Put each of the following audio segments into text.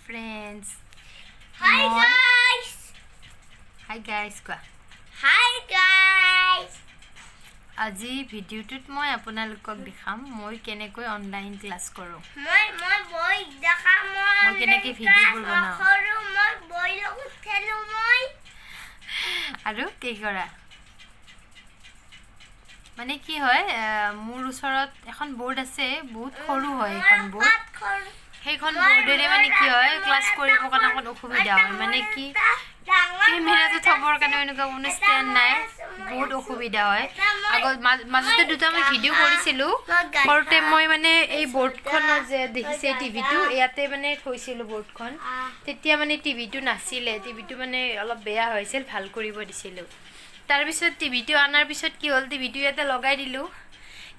friends. Hi guys. Hi guys. Kwa. Hi guys. আজি ভিডিওটোত মই আপোনালোকক দেখাম মই কেনেকৈ অনলাইন ক্লাস কৰো। মই বই দেখাম মই কেনেকৈ ভিডিওবোৰ বনাও। মই বই লগত খেলো মই। আৰু কি কৰা? মানে কি হয় মোৰ ওচৰত এখন বোৰ্ড আছে বহুত সৰু হয় এখন বোৰ্ড। সেইখন বোৰ্ডেৰে মানে কি হয় ক্লাস কৰিব কাৰণে অকণ অসুবিধা হয় মানে কি কেমেৰাটো থবৰ কাৰণে এনেকুৱা কোনো ষ্টেণ্ড নাই বহুত অসুবিধা হয়। আগত মাজতে দুটা মই ভিডিও কৰিছিলো কৰতে মই মানে এই বোৰ্ডখন যে দেখিছে টিভিটো ইয়াতে মানে থৈছিলো বোৰ্ডখন তেতিয়া মানে টিভিটো নাছিলে টিভিটো মানে অলপ বেয়া হৈছিল ভাল কৰিব দিছিলো তাৰ পিছত টিভিটো আনাৰ পিছত কি হ'ল টিভিটো ইয়াতে লগাই দিলো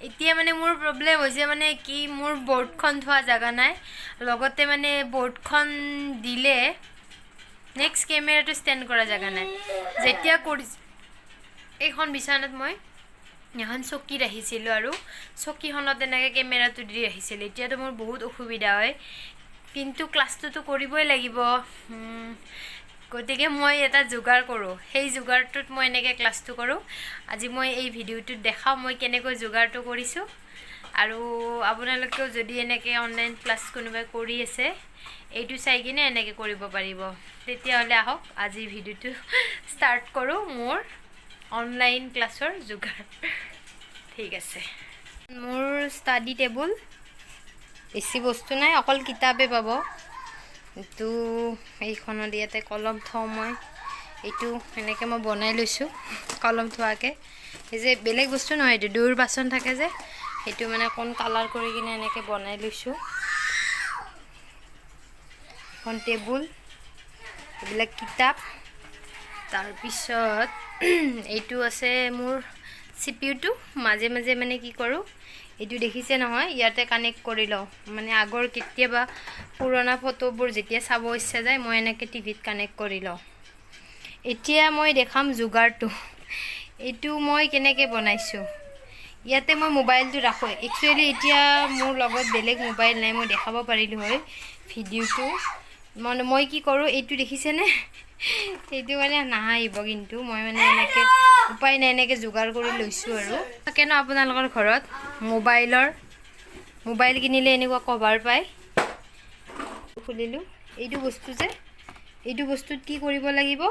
এতিয়া মানে মোৰ প্ৰবলেম হৈছে মানে কি মোৰ বোৰ্ডখন থোৱা জাগা নাই লগতে মানে বোৰ্ডখন দিলে নেক্সট কেমেৰাটো ষ্টেণ্ড কৰা জাগা নাই যেতিয়া কৰি এইখন বিছানাত মই এখন চকী ৰাখিছিলো আৰু চকীখনত এনেকৈ কেমেৰাটো দি ৰাখিছিল এতিয়াতো মোৰ বহুত অসুবিধা হয় কিন্তু ক্লাছটো কৰিবই লাগিব গতিকে মই এটা যোগাৰ কৰো সেই যোগাৰটোত মই এনেকৈ ক্লাছটো কৰো আজি মই এই ভিডিওটোত দেখাম মই কেনেকৈ যোগাৰটো কৰিছো আৰু আপোনালোকেও যদি এনেকৈ অনলাইন ক্লাছ কোনোবাই কৰি আছে এইটো চাই কিনে এনেকৈ কৰিব পাৰিব তেতিয়া হলে আহক আজি ভিডিওটো ষ্টাৰ্ট কৰো মোৰ অনলাইন ক্লাছৰ যোগাৰ ঠিক আছে মোৰ ষ্টাডি টেবুল বেছি বস্তু নাই অকল কিতাপে পাব তো এইখনত ইয়াতে কলম থওঁ মই এইটো এনেকৈ মই বনাই লৈছোঁ কলম থোৱাকৈ এই যে বেলেগ বস্তু নহয় এইটো দূৰ বাচন থাকে যে সেইটো মানে কোন কালাৰ কৰি কিনে এনেকৈ বনাই লৈছোঁ এখন টেবুল এইবিলাক কিতাপ তাৰপিছত এইটো আছে মোৰ চিপিউটো মাজে মাজে মানে কি কৰোঁ এইটো দেখিছে নহয় ইয়াতে কানেক্ট কৰি লওঁ মানে আগৰ কেতিয়াবা পুৰণা ফটোবোৰ যেতিয়া চাব ইচ্ছা যায় মই এনেকৈ টিভিত কানেক্ট কৰি লওঁ এতিয়া মই দেখাম যোগাৰটো এইটো মই কেনেকৈ বনাইছোঁ ইয়াতে মই মোবাইলটো ৰাখোঁ একচুৱেলি এতিয়া মোৰ লগত বেলেগ মোবাইল নাই মই দেখাব পাৰিলোঁ হয় ভিডিঅ'টো মানে মই কি কৰোঁ এইটো দেখিছেনে এইটো মানে নাহাহিব কিন্তু মই মানে এনেকৈ উপায় নাই এনেকৈ যোগাৰ কৰি লৈছোঁ আৰু থাকে ন আপোনালোকৰ ঘৰত মোবাইল কিনিলে এনেকুৱা কভাৰ পায় খুলিলোঁ এইটো বস্তু যে এইটো বস্তুত কি কৰিব লাগিব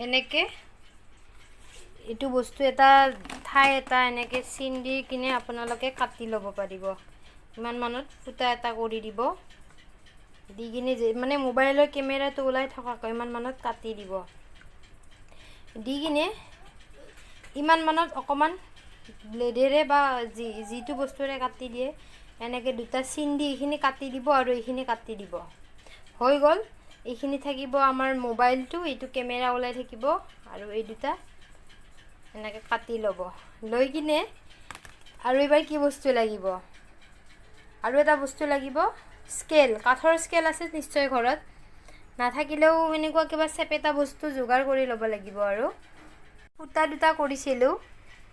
এনেকৈ এইটো বস্তু এটা ঠাই এটা এনেকৈ চিন দি কিনে আপোনালোকে কাটি ল'ব পাৰিব ইমান মানত ফুটা এটা কৰি দিব দি কিনে মানে মোবাইলৰ কেমেৰাটো ওলাই থকাকৈ ইমান মানত কাটি দিব দি কিনে ইমান মানত অকণমান ব্লেডেৰে বা যিটো বস্তুৰে কাটি দিয়ে এনেকৈ দুটা চিন দি এইখিনি কাটি দিব আৰু এইখিনি কাটি দিব হৈ গ'ল এইখিনি থাকিব আমাৰ মোবাইলটো এইটো কেমেৰা ওলাই থাকিব আৰু এই দুটা এনেকৈ কাটি ল'ব লৈ কিনে আৰু এবাৰ কি বস্তু লাগিব আৰু এটা বস্তু লাগিব স্কেল কাঠৰ স্কেল আছে নিশ্চয় ঘৰত নাথাকিলেও এনেকুৱা কিবা চেপেটা বস্তু যোগাৰ কৰি ল'ব লাগিব আৰু ফুটা দুটা কৰিছিলোঁ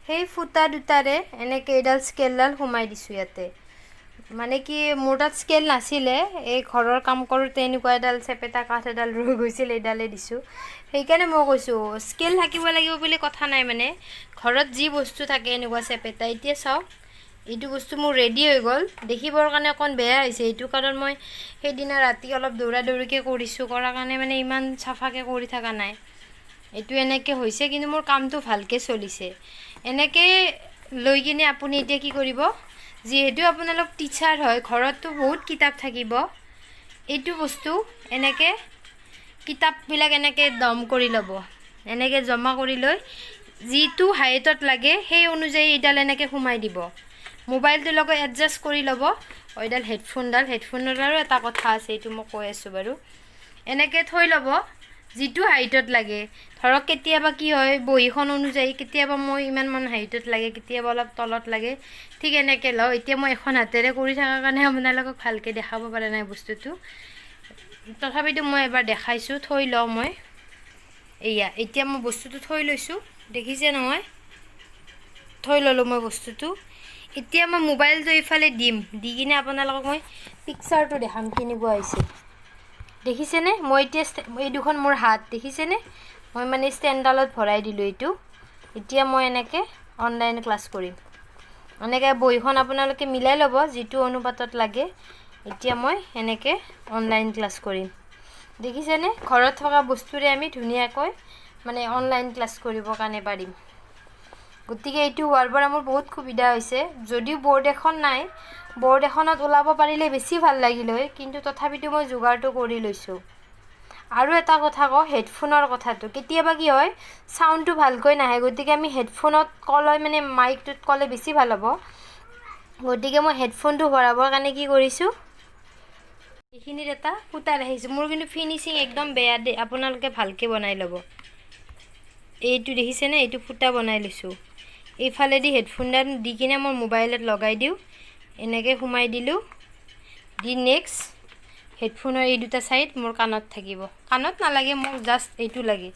সেই ফুটা দুটাৰে এনেকৈ এইডাল স্কেলডাল সোমাই দিছোঁ ইয়াতে মানে কি মোৰ তাত স্কেল নাছিলে এই ঘৰৰ কাম কৰোঁতে এনেকুৱা এডাল চেপেটা কাঠ এডাল ৰৈ গৈছিল এইডালে দিছোঁ সেইকাৰণে মই কৈছোঁ স্কেল থাকিব লাগিব বুলি কথা নাই মানে ঘৰত যি বস্তু থাকে এনেকুৱা চেপেটা এতিয়া চাওক এইটো বস্তু মোৰ ৰেডি হৈ গ'ল দেখিবৰ কাৰণে অকণ বেয়া হৈছে এইটো কাৰণ মই সেইদিনা ৰাতি অলপ দৌৰা দৌৰিকৈ কৰিছোঁ কৰাৰ কাৰণে মানে ইমান চাফাকৈ কৰি থকা নাই এইটো এনেকৈ হৈছে কিন্তু মোৰ কামটো ভালকৈ চলিছে এনেকৈ লৈ কিনে আপুনি এতিয়া কি কৰিব যিহেতু আপোনালোক টিচাৰ হয় ঘৰততো বহুত কিতাপ থাকিব এইটো বস্তু এনেকৈ কিতাপবিলাক এনেকৈ দম কৰি ল'ব এনেকৈ জমা কৰি লৈ যিটো হাইটত লাগে সেই অনুযায়ী এইডাল এনেকৈ সোমাই দিব মোবাইলটোৰ লগত এডজাষ্ট কৰি ল'ব এইডাল হেডফোনৰ আৰু এটা কথা আছে এইটো মই কৈ আছোঁ বাৰু এনেকৈ থৈ ল'ব যিটো হাইটত লাগে ধৰক কেতিয়াবা কি হয় বহীখন অনুযায়ী কেতিয়াবা মই ইমান মান হাইটত লাগে কেতিয়াবা অলপ তলত লাগে ঠিক এনেকৈ লওঁ এতিয়া মই এখন হাতেৰে কৰি থকাৰ কাৰণে আপোনালোকক ভালকৈ দেখাব পৰা নাই বস্তুটো তথাপিতো মই এবাৰ দেখাইছোঁ থৈ লওঁ মই এয়া এতিয়া মই বস্তুটো থৈ লৈছোঁ দেখিছে নহয় থৈ ল'লোঁ মই বস্তুটো এতিয়া মই মোবাইলটো এইফালে দিম দি কিনে আপোনালোকক মই পিকচাৰটো দেখাম কেনেকুৱা হৈছে দেখিছেনে মই এতিয়া এই দুখন মোৰ হাত দেখিছেনে মই মানে ষ্টেণ্ডালত ভৰাই দিলোঁ এইটো এতিয়া মই এনেকৈ অনলাইন ক্লাছ কৰিম এনেকৈ বহিখন আপোনালোকে মিলাই ল'ব যিটো অনুপাতত লাগে এতিয়া মই এনেকৈ অনলাইন ক্লাছ কৰিম দেখিছেনে ঘৰত থকা বস্তুৰে আমি ধুনীয়াকৈ মানে অনলাইন ক্লাছ কৰিবৰ কাৰণে পাৰিম গতিকে এইটো হোৱাৰ পৰা মোৰ বহুত সুবিধা হৈছে যদিও বৰ্ড এখন নাই বৰ্ড এখনত ওলাব পাৰিলে বেছি ভাল লাগিল হয় কিন্তু তথাপিতো মই যোগাৰটো কৰি লৈছোঁ আৰু এটা কথা কওঁ হেডফোনৰ কথাটো কেতিয়াবা কি হয় সাউণ্ডটো ভালকৈ নাহে গতিকে আমি হেডফোনত কলে মানে মাইকটোত কলে বেছি ভাল হ'ব গতিকে মই হেডফোনটো ভৰাবৰ কাৰণে কি কৰিছোঁ এইখিনিত এটা ফুটা ৰাখিছোঁ মোৰ কিন্তু ফিনিচিং একদম বেয়া দে আপোনালোকে ভালকৈ বনাই ল'ব এইটো দেখিছেনে এইটো ফুটা বনাই লৈছোঁ এইফালেদি হেডফোনডাল দি কিনে মই মোবাইলত লগাই দিওঁ এনেকৈ সোমাই দিলোঁ দি নেক্সট হেডফোনৰ এই দুটা সাইড মোৰ কাণত থাকিব কাণত নালাগে মোক জাষ্ট এইটো লাগে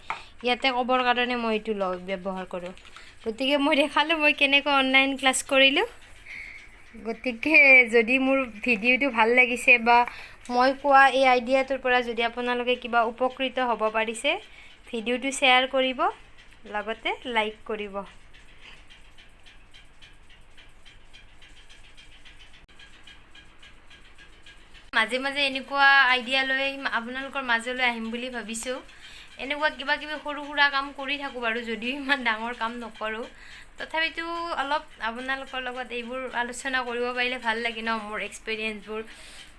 ইয়াতে ক'বৰ কাৰণে মই এইটো ব্যৱহাৰ কৰোঁ গতিকে মই দেখালোঁ মই কেনেকৈ অনলাইন ক্লাছ কৰিলোঁ গতিকে যদি মোৰ ভিডিঅ'টো ভাল লাগিছে বা মই কোৱা এই আইডিয়াটোৰ পৰা যদি আপোনালোকে কিবা উপকৃত হ'ব পাৰিছে ভিডিঅ'টো শ্বেয়াৰ কৰিব লগতে লাইক কৰিব মাজে মাজে এনেকুৱা আইডিয়া লৈ আপোনালোকৰ মাজলৈ আহিম বুলি ভাবিছোঁ এনেকুৱা কিবা কিবি সৰু সুৰা কাম কৰি থাকোঁ বাৰু যদিও ইমান ডাঙৰ কাম নকৰোঁ তথাপিতো অলপ আপোনালোকৰ লগত এইবোৰ আলোচনা কৰিব পাৰিলে ভাল লাগে ন মোৰ এক্সপিৰিয়েঞ্চবোৰ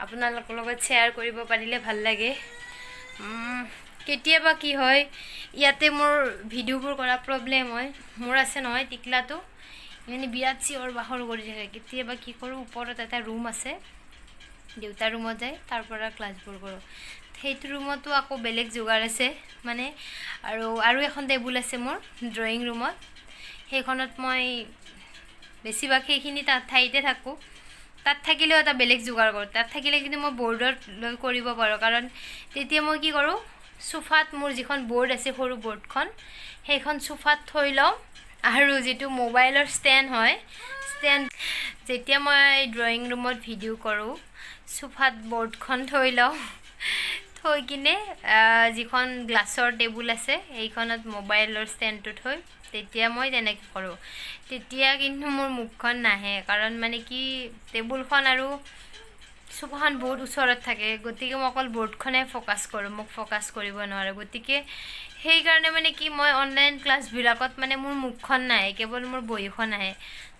আপোনালোকৰ লগত শ্বেয়াৰ কৰিব পাৰিলে ভাল লাগে কেতিয়াবা কি হয় ইয়াতে মোৰ ভিডিঅ'বোৰ কৰা প্ৰব্লেম হয় মোৰ আছে নহয় টিকলাটো মানে বিৰাট চিঞৰ বাখৰ কৰি থাকে কেতিয়াবা কি কৰোঁ ওপৰত এটা ৰুম আছে দেউতাৰ ৰুমত যায় তাৰ পৰা ক্লাছবোৰ কৰোঁ সেইটো ৰুমতো আকৌ বেলেগ যোগাৰ আছে মানে আৰু এখন টেবুল আছে মোৰ ড্ৰয়িং ৰুমত সেইখনত মই বেছিভাগ সেইখিনি তাত ঠাইতে থাকোঁ তাত থাকিলেও এটা বেলেগ যোগাৰ কৰোঁ তাত থাকিলে কিন্তু মই বৰ্ডত লৈ কৰিব পাৰোঁ কাৰণ তেতিয়া মই কি কৰোঁ সোফাত মোৰ যিখন বৰ্ড আছে সৰু বৰ্ডখন সেইখন সোফাত থৈ লওঁ আৰু যিটো মোবাইলৰ ষ্টেণ্ড হয় ষ্টেণ্ড যেতিয়া মই ড্ৰয়িং ৰুমত ভিডিঅ' কৰোঁ সোফাত বৰ্ডখন থৈ লওঁ থৈ কিনে যিখন গ্লাছৰ টেবুল আছে সেইখনত মোবাইলৰ ষ্টেণ্ডটো থৈ তেতিয়া মই তেনেকৈ কৰোঁ তেতিয়া কিন্তু মোৰ মুখখন নাহে কাৰণ মানে কি টেবুলখন আৰু সোফাখন বহুত ওচৰত থাকে গতিকে মই অকল বৰ্ডখনে ফ'কাছ কৰোঁ মোক ফ'কাছ কৰিব নোৱাৰোঁ গতিকে সেইকাৰণে মানে কি মই অনলাইন ক্লাছবিলাকত মানে মোৰ মুখখন নাহে কেৱল মোৰ বহীখন আহে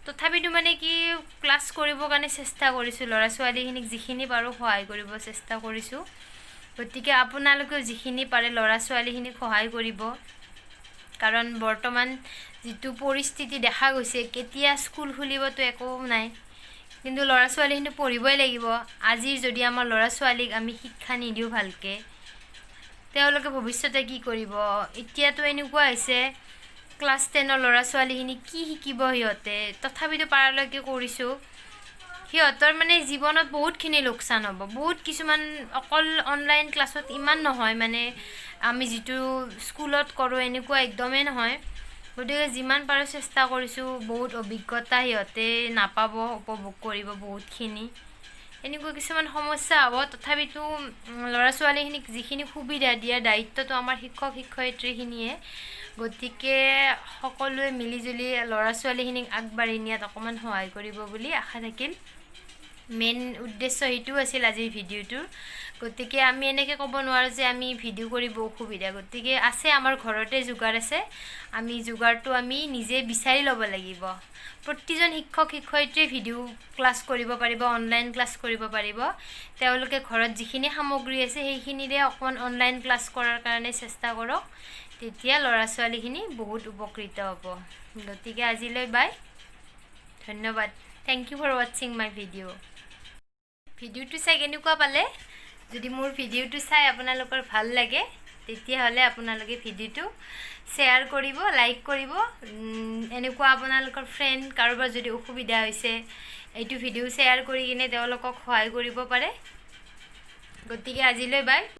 তথাপিতো মানে কি ক্লাছ কৰিবৰ কাৰণে চেষ্টা কৰিছোঁ ল'ৰা ছোৱালীখিনিক যিখিনি পাৰোঁ সহায় কৰিব চেষ্টা কৰিছোঁ গতিকে আপোনালোকেও যিখিনি পাৰে ল'ৰা ছোৱালীখিনিক সহায় কৰিব কাৰণ বৰ্তমান যিটো পৰিস্থিতি দেখা গৈছে কেতিয়া স্কুল খুলিবতো একো নাই কিন্তু ল'ৰা ছোৱালীখিনি পঢ়িবই লাগিব আজি যদি আমাৰ ল'ৰা ছোৱালীক আমি শিক্ষা নিদিওঁ ভালকৈ তেওঁলোকে ভৱিষ্যতে কি কৰিব এতিয়াতো এনেকুৱা হৈছে ক্লাছ 10ৰ ল'ৰা ছোৱালীখিনি কি শিকিব সিহঁতে তথাপিতো পাৰালৈকে কৰিছোঁ সিহঁতৰ মানে জীৱনত বহুতখিনি লোকচান হ'ব বহুত কিছুমান অকল অনলাইন ক্লাছত ইমান নহয় মানে আমি যিটো স্কুলত কৰোঁ এনেকুৱা একদমেই নহয় গতিকে যিমান পাৰোঁ চেষ্টা কৰিছোঁ বহুত অভিজ্ঞতা সিহঁতে নাপাব উপভোগ কৰিব বহুতখিনি এনেকুৱা কিছুমান সমস্যা হ'ব তথাপিতো ল'ৰা ছোৱালীখিনিক যিখিনি সুবিধা দিয়াৰ দায়িত্বটো আমাৰ শিক্ষক শিক্ষয়িত্ৰীখিনিয়ে গতিকে সকলোৱে মিলিজুলি ল'ৰা ছোৱালীখিনিক আগবাঢ়ি নিয়াত অকণমান সহায় কৰিব বুলি আশা থাকিল মেইন উদ্দেশ্য সেইটো আছিল আজিৰ ভিডিঅ'টোৰ গতিকে আমি এনেকৈ ক'ব নোৱাৰোঁ যে আমি ভিডিঅ' কৰিব অসুবিধা গতিকে আছে আমাৰ ঘৰতে যোগাৰ আছে আমি যোগাৰটো আমি নিজে বিচাৰি ল'ব লাগিব প্ৰতিজন শিক্ষক শিক্ষয়িত্ৰীয়ে ভিডিঅ' ক্লাছ কৰিব পাৰিব অনলাইন ক্লাছ কৰিব পাৰিব তেওঁলোকে ঘৰত যিখিনি সামগ্ৰী আছে সেইখিনিৰে অকণমান অনলাইন ক্লাছ কৰাৰ কাৰণে চেষ্টা কৰক তেতিয়া ল'ৰা ছোৱালীখিনি বহুত উপকৃত হ'ব গতিকে আজিলৈ বাই ধন্যবাদ থেংক ইউ ফৰ ৱাচিং মাই ভিডিঅ' ভিডিঅ'টো চাই কেনেকুৱা পালে যদি মোৰ ভিডিঅ'টো চাই আপোনালোকৰ ভাল লাগে তেতিয়াহ'লে আপোনালোকে ভিডিঅ'টো শ্বেয়াৰ কৰিব লাইক কৰিব এনেকুৱা আপোনালোকৰ ফ্ৰেণ্ড কাৰোবাৰ যদি অসুবিধা হৈছে এইটো ভিডিঅ' শ্বেয়াৰ কৰি কিনে তেওঁলোকক সহায় কৰিব পাৰে গতিকে আজিলৈ বাই